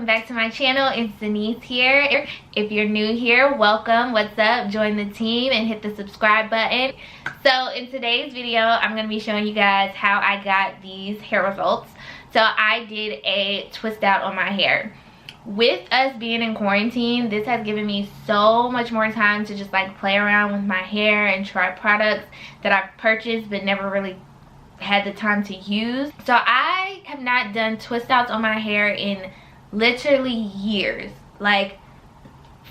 welcome back to my channel. It's Zenese here. If you're new here, welcome. What's up? Join the team and hit the subscribe button. So in today's video, I'm going to be showing you guys how I got these hair results. So I did a twist out on my hair. With us being in quarantine, this has given me so much more time to just like play around with my hair and try products that I've purchased but never really had the time to use. So I have not done twist outs on my hair in literally years, like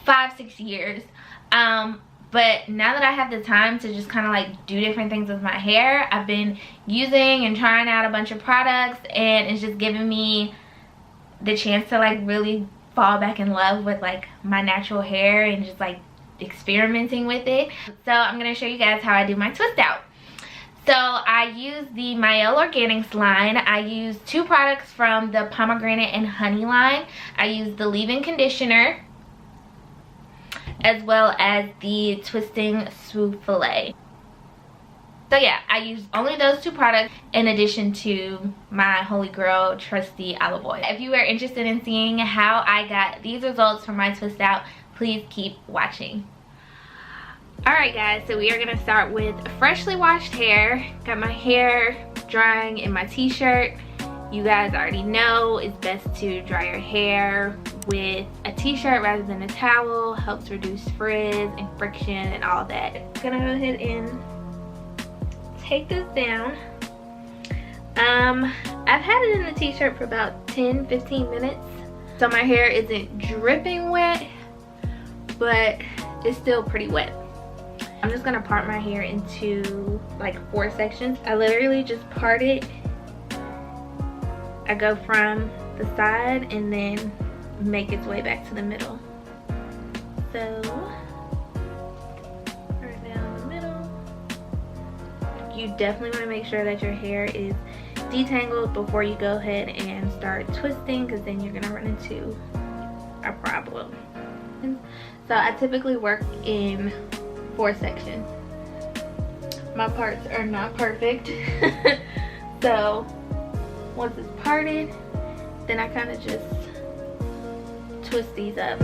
5-6 years. But now that I have the time to just kind of like do different things with my hair, I've been using and trying out a bunch of products, and it's just giving me the chance to like really fall back in love with like my natural hair and just like experimenting with it. So I'm gonna show you guys how I do my twist out. So I use the Mielle Organics line. I use two products from the Pomegranate and Honey line. I use the leave-in conditioner as well as the twisting Souflee. So yeah, I use only those two products in addition to my holy grail trusty olive oil. If you are interested in seeing how I got these results from my twist out, please keep watching. Alright guys, so we are going to start with freshly washed hair. Got my hair drying in my t-shirt. You guys already know it's best to dry your hair with a t-shirt rather than a towel. Helps reduce frizz and friction and all that. I'm going to go ahead and take this down. I've had it in the t-shirt for about 10-15 minutes. So my hair isn't dripping wet, but it's still pretty wet. I'm just gonna part my hair into like 4 sections. I literally just part it. I go from the side and then make its way back to the middle. So right down the middle. You definitely want to make sure that your hair is detangled before you go ahead and start twisting, because then you're gonna run into a problem. So I typically work in 4 sections. My parts are not perfect. So once it's parted, then I kind of just twist these up.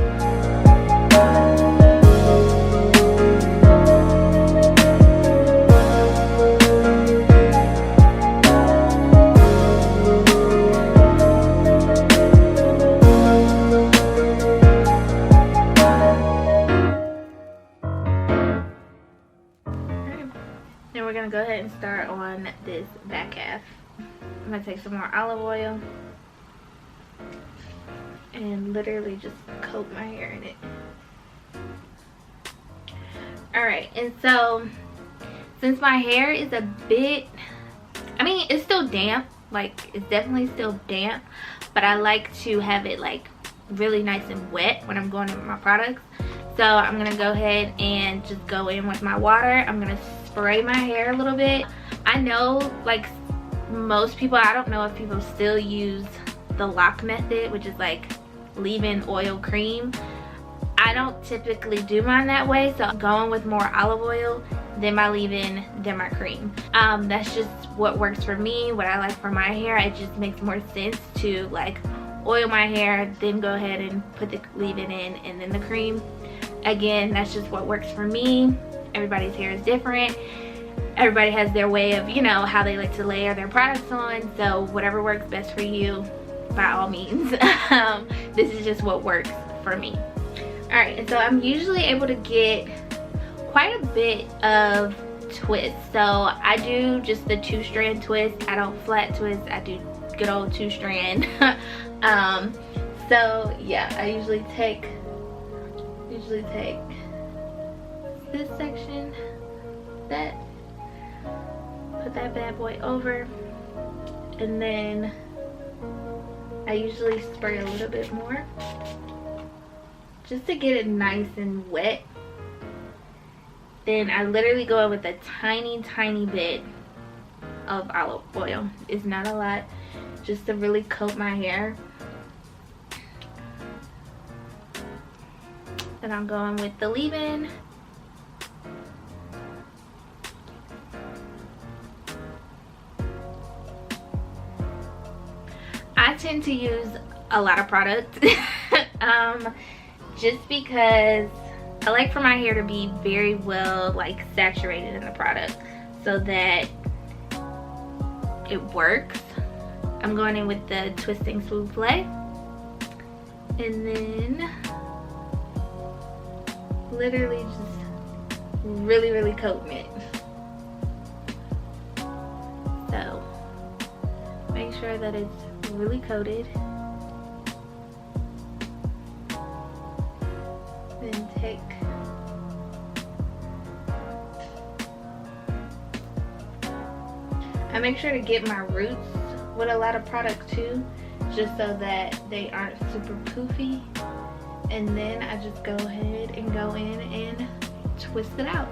Then we're gonna go ahead and start on this back half. I'm gonna take some more olive oil and literally just coat my hair in it. Alright, and so since my hair is a bit, I mean it's still damp, like it's definitely still damp, but I like to have it like really nice and wet when I'm going in with my products. So I'm gonna go ahead and just go in with my water. I'm gonna spray my hair a little bit. I know like most people, I don't know if people still use the lock method, which is like leave-in oil cream. I don't typically do mine that way, so I'm going with more olive oil, then my leave-in, then my cream. That's just what works for me, what I like for my hair. It just makes more sense to like oil my hair, then go ahead and put the leave-in in and then the cream. Again, that's just what works for me. Everybody's hair is different. Everybody has their way of, you know, how they like to layer their products on. So whatever works best for you, by all means. This is just what works for me. Alright, and so I'm usually able to get quite a bit of twist. So I do just the 2-strand twist. I don't flat twist. I do good old 2-strand. So yeah, I usually take this section, that, put that bad boy over, and then I usually spray a little bit more just to get it nice and wet. Then I literally go in with a tiny bit of olive oil. It's not a lot, just to really coat my hair. Then I'm going with the leave-in. I tend to use a lot of product. Just because I like for my hair to be very well like saturated in the product so that it works. I'm going in with the Twisting Souflee, and then literally just really coating it. So make sure that it's really coated. Then take I make sure to get my roots with a lot of product too, just so that they aren't super poofy. And then I just go ahead and go in and twist it out.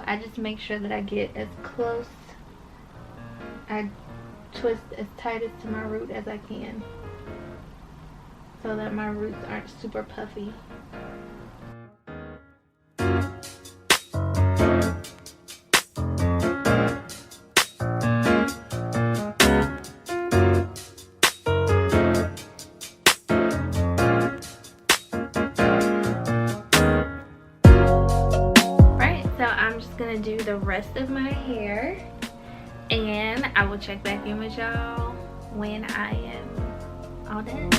I just make sure that I get as close, I twist as tight as to my root as I can so that my roots aren't super puffy. Gonna do the rest of my hair, and I will check back in with y'all when I am all done.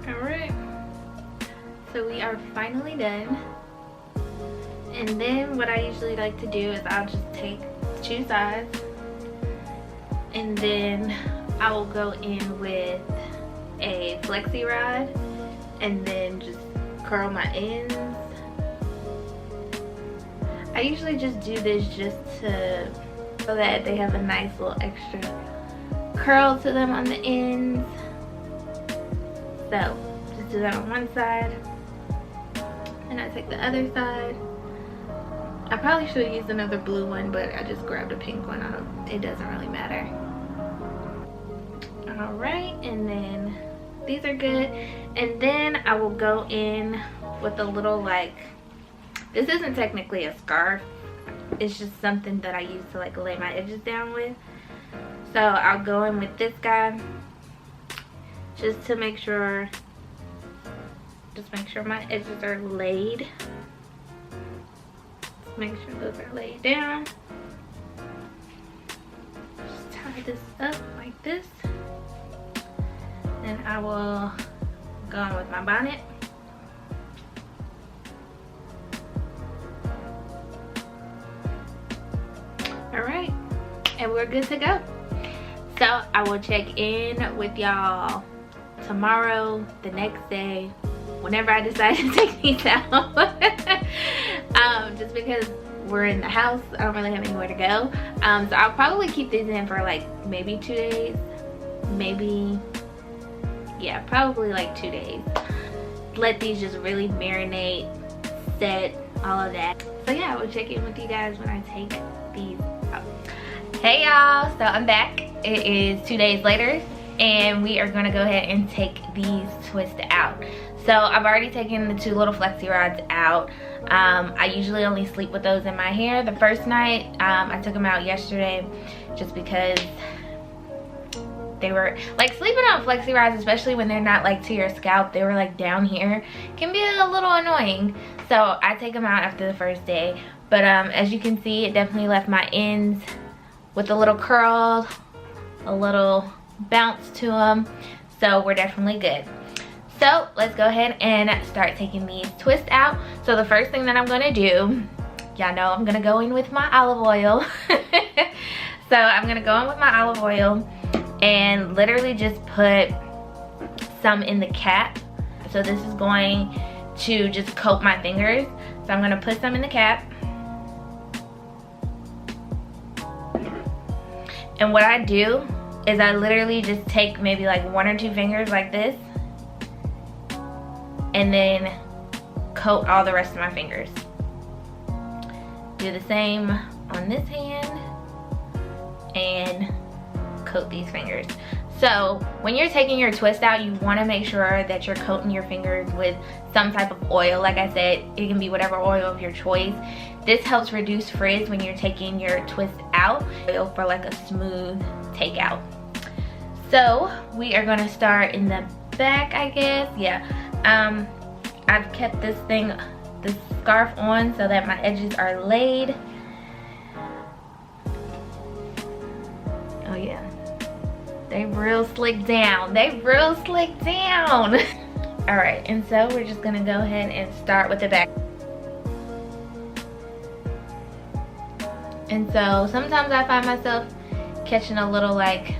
Alright, so we are finally done. And then what I usually like to do is I'll just take two sides and then I will go in with a flexi rod and then just curl my ends. I usually just do this just so that they have a nice little extra curl to them on the ends. So just do that on one side and I take the other side. I probably should have used another blue one, but I just grabbed a pink one. It doesn't really matter. Alright, and then these are good. And then I will go in with a little, like, this isn't technically a scarf. It's just something that I use to like lay my edges down with. So I'll go in with this guy just to make sure, my edges are laid. Make sure those are laid down. Just tie this up like this. And I will go on with my bonnet. Alright, and we're good to go. So I will check in with y'all tomorrow, the next day, whenever I decide to take these out. Just because we're in the house, I don't really have anywhere to go. So I'll probably keep these in for like maybe 2 days. Maybe, yeah, probably like 2 days. Let these just really marinate, set, all of that. So yeah, I will check in with you guys when I take these out. Hey y'all, so I'm back. It is 2 days later and we are gonna go ahead and take these twists out. So I've already taken the two little flexi rods out. I usually only sleep with those in my hair. The first night, I took them out yesterday just because they were like, sleeping on flexi rods, especially when they're not like to your scalp, they were like down here, can be a little annoying. So I take them out after the first day. But as you can see, it definitely left my ends with a little curl, a little bounce to them. So we're definitely good. So let's go ahead and start taking these twists out. So the first thing that I'm gonna do, y'all know I'm gonna go in with my olive oil. So I'm gonna go in with my olive oil and literally just put some in the cap. So this is going to just coat my fingers. So I'm gonna put some in the cap. And what I do is I literally just take maybe like 1 or 2 fingers like this and then coat all the rest of my fingers. Do the same on this hand and coat these fingers. So when you're taking your twist out, you want to make sure that you're coating your fingers with some type of oil. Like I said, it can be whatever oil of your choice. This helps reduce frizz when you're taking your twist out, oil for like a smooth takeout. So we are going to start in the back, I guess. Yeah. I've kept this scarf on so that my edges are laid. Oh yeah, they real slick down. They real slick down. All right, and so we're just gonna go ahead and start with the back. And so sometimes I find myself catching a little like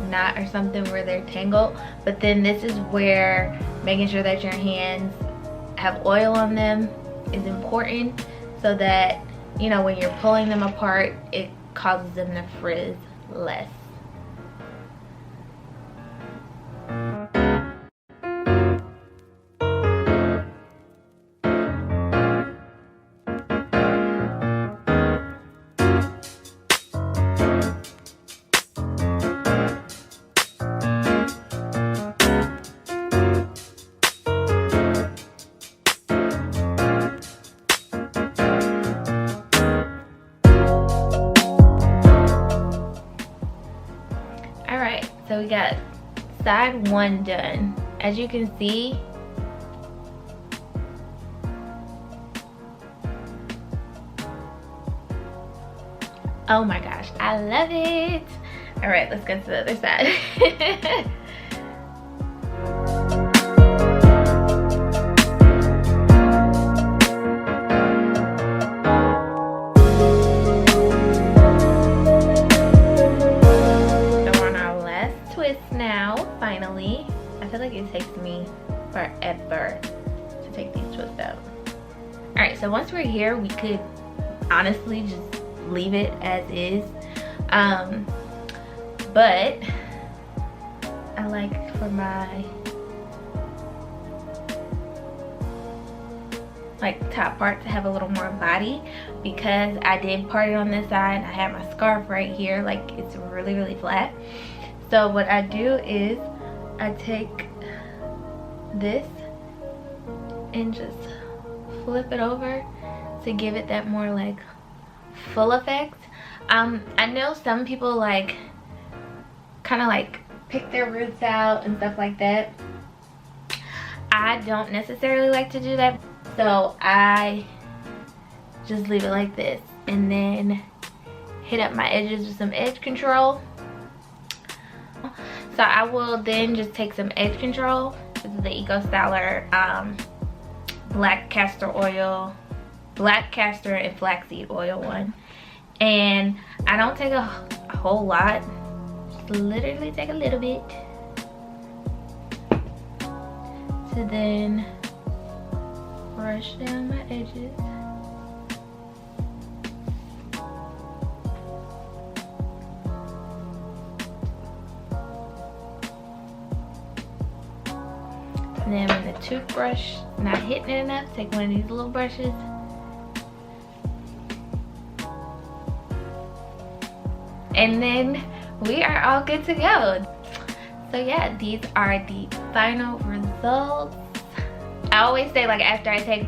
knot or something where they're tangled, but then this is where making sure that your hands have oil on them is important, so that, you know, when you're pulling them apart, it causes them to frizz less. So we got side 1 done. As you can see, oh my gosh, I love it. All right, let's go to the other side. Finally, I feel like it takes me forever to take these twists out. All right, so once we're here, we could honestly just leave it as is, but I like for my like top part to have a little more body, because I did part it on this side. I have my scarf right here, like it's really flat. So what I do is I take this and just flip it over to give it that more like full effect. I know some people like kind of like pick their roots out and stuff like that. I don't necessarily like to do that, so I just leave it like this and then hit up my edges with some edge control. So I will then just take some edge control. This is the Eco Styler black castor and flaxseed oil one. And I don't take a whole lot, just literally take a little bit to then brush down my edges. And then with the toothbrush, not hitting it enough, take one of these little brushes. And then we are all good to go. So yeah, these are the final results. I always say like after I take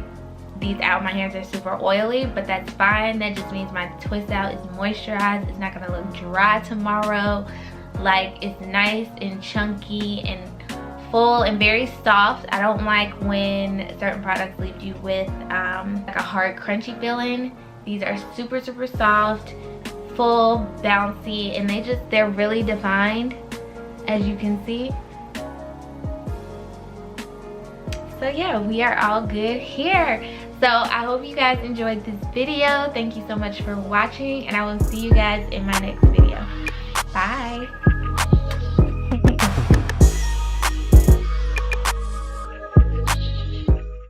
these out, my hands are super oily, but that's fine. That just means my twist out is moisturized. It's not gonna look dry tomorrow. Like, it's nice and chunky and full and very soft. I don't like when certain products leave you with like a hard crunchy feeling. These are super soft, full, bouncy, and they're really defined, as you can see. So yeah, we are all good here. So I hope you guys enjoyed this video. Thank you so much for watching, and I will see you guys in my next video. Bye.